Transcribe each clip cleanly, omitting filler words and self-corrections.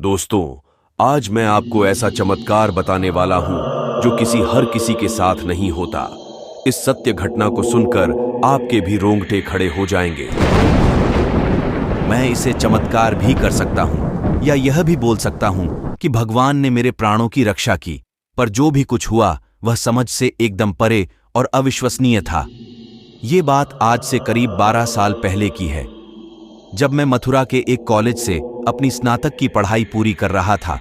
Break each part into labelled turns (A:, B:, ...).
A: दोस्तों, आज मैं आपको ऐसा चमत्कार बताने वाला हूं जो हर किसी के साथ नहीं होता। इस सत्य घटना को सुनकर आपके भी रोंगटे खड़े हो जाएंगे।
B: मैं इसे चमत्कार भी कर सकता हूं या यह भी बोल सकता हूं कि भगवान ने मेरे प्राणों की रक्षा की, पर जो भी कुछ हुआ वह समझ से एकदम परे और अविश्वसनीय था। ये बात आज से करीब 12 साल पहले की है, जब मैं मथुरा के एक कॉलेज से अपनी स्नातक की पढ़ाई पूरी कर रहा था।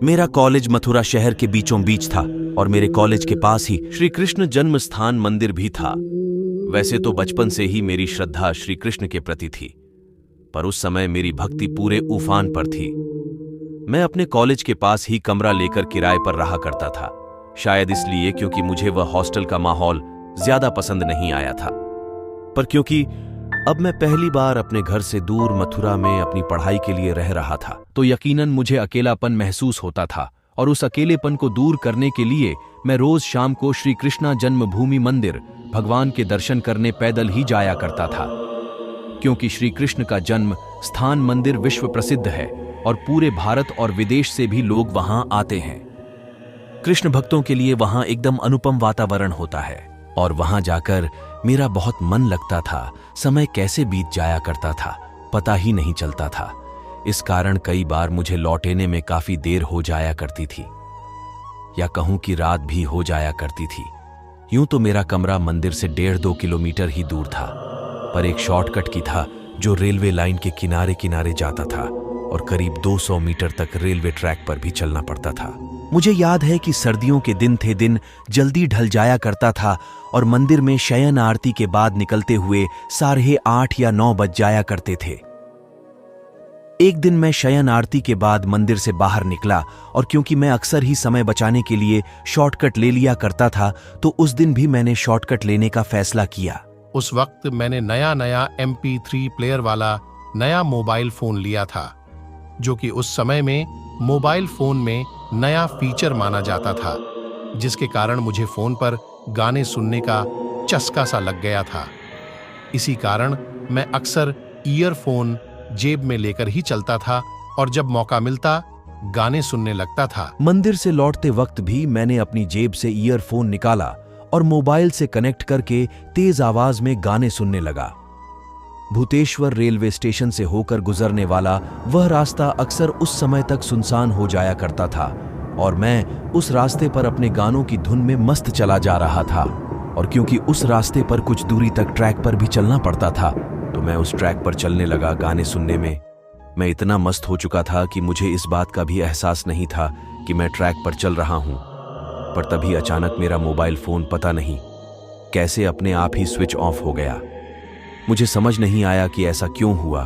B: मेरा कॉलेज मथुरा शहर के बीचों बीच था और मेरे कॉलेज के पास ही श्री कृष्ण जन्म स्थान मंदिर भी था। वैसे तो बचपन से ही मेरी श्रद्धा श्री कृष्ण के प्रति थी, पर उस समय मेरी भक्ति पूरे उफान पर थी। मैं अपने कॉलेज के पास ही कमरा लेकर किराए पर रहा करता था, शायद इसलिए क्योंकि मुझे वह हॉस्टल का माहौल ज्यादा पसंद नहीं आया था। पर क्योंकि अब मैं पहली बार अपने घर से दूर मथुरा में अपनी पढ़ाई के लिए रह रहा था, तो यकीनन मुझे अकेलापन महसूस होता था और उस अकेलेपन को दूर करने के लिए मैं रोज शाम को श्री कृष्णा जन्मभूमि मंदिर भगवान के दर्शन करने पैदल ही जाया करता था। क्योंकि श्री कृष्ण का जन्म स्थान मंदिर विश्व प्रसिद्ध है और पूरे भारत और विदेश से भी लोग वहां आते हैं। कृष्ण भक्तों के लिए वहां एकदम अनुपम वातावरण होता है और वहां जाकर मेरा बहुत मन लगता था। समय कैसे बीत जाया करता था पता ही नहीं चलता था। इस कारण कई बार मुझे लौटने में काफी देर हो जाया करती थी, या कहूं कि रात भी हो जाया करती थी। यूं तो मेरा कमरा मंदिर से 1.5-2 किलोमीटर ही दूर था, पर एक शॉर्टकट की था जो रेलवे लाइन के किनारे किनारे जाता था और करीब 200 मीटर तक रेलवे ट्रैक पर भी चलना पड़ता था। मुझे याद है कि सर्दियों के दिन थे, दिन जल्दी ढल जाया करता था और मंदिर में शयन आरती के बाद निकलते हुए 8:30 या 9 बज जाया करते थे। एक दिन मैं शयन आरती के बाद मंदिर से बाहर निकला और क्योंकि मैं अक्सर ही समय बचाने के लिए शॉर्टकट ले लिया करता था, तो उस दिन भी मैंने शॉर्टकट लेने का फैसला किया।
C: उस वक्त मैंने नया MP3 प्लेयर वाला नया मोबाइल फोन लिया था, जो कि उस समय में मोबाइल फोन में नया फीचर माना जाता था, जिसके कारण मुझे फोन पर गाने सुनने का चस्का सा लग गया था। इसी कारण मैं अक्सर ईयरफोन जेब में लेकर ही चलता था और जब मौका मिलता गाने सुनने लगता था।
B: मंदिर से लौटते वक्त भी मैंने अपनी जेब से ईयरफोन निकाला और मोबाइल से कनेक्ट करके तेज आवाज में गाने सुनने लगा। भूतेश्वर रेलवे स्टेशन से होकर गुजरने वाला वह रास्ता अक्सर उस समय तक सुनसान हो जाया करता था और मैं उस रास्ते पर अपने गानों की धुन में मस्त चला जा रहा था। और क्योंकि उस रास्ते पर कुछ दूरी तक ट्रैक पर भी चलना पड़ता था, तो मैं उस ट्रैक पर चलने लगा गाने सुनने में। मैं इतना मस्त हो चुका था कि मुझे इस बात का भी एहसास नहीं था कि मैं ट्रैक पर चल रहा हूं। पर तभी अचानक मेरा मोबाइल फोन पता नहीं कैसे अपने आप ही स्विच ऑफ हो गया। मुझे समझ नहीं आया कि ऐसा क्यों हुआ,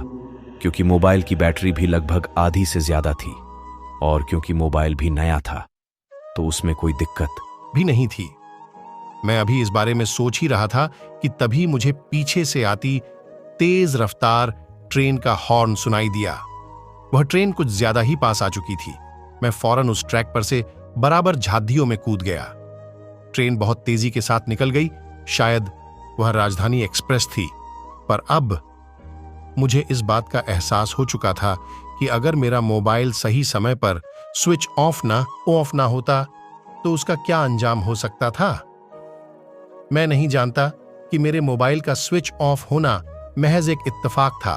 B: क्योंकि मोबाइल की बैटरी भी लगभग आधी से ज्यादा थी और क्योंकि मोबाइल भी नया था, तो उसमें कोई दिक्कत
C: भी नहीं थी। मैं अभी इस बारे में सोच ही रहा था कि तभी मुझे पीछे से आती तेज रफ्तार ट्रेन का हॉर्न सुनाई दिया। वह ट्रेन कुछ ज्यादा ही पास आ चुकी थी। मैं फौरन उस ट्रैक पर से बराबर झादियों में कूद गया। ट्रेन बहुत तेजी के साथ निकल गई। शायद वह राजधानी एक्सप्रेस थी। पर अब मुझे इस बात का एहसास हो चुका था कि अगर मेरा मोबाइल सही समय पर स्विच ऑफ ना होता तो उसका क्या अंजाम हो सकता था। मैं नहीं जानता कि मेरे मोबाइल का स्विच ऑफ होना महज एक इत्तेफाक था,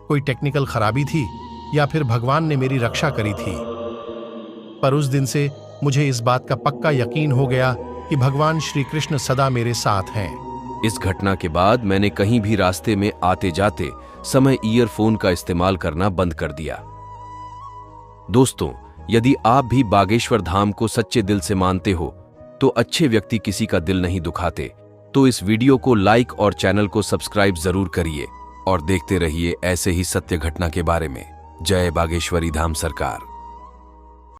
C: कोई टेक्निकल खराबी थी या फिर भगवान ने मेरी रक्षा करी थी। पर उस दिन से मुझे इस बात का पक्का यकीन हो गया कि भगवान श्री कृष्ण सदा मेरे साथ हैं।
A: इस घटना के बाद मैंने कहीं भी रास्ते में आते जाते समय ईयरफोन का इस्तेमाल करना बंद कर दिया। दोस्तों, यदि आप भी बागेश्वर धाम को सच्चे दिल से मानते हो, तो अच्छे व्यक्ति किसी का दिल नहीं दुखाते, तो इस वीडियो को लाइक और चैनल को सब्सक्राइब जरूर करिए और देखते रहिए ऐसे ही सत्य घटना के बारे में। जय बागेश्वरी धाम सरकार।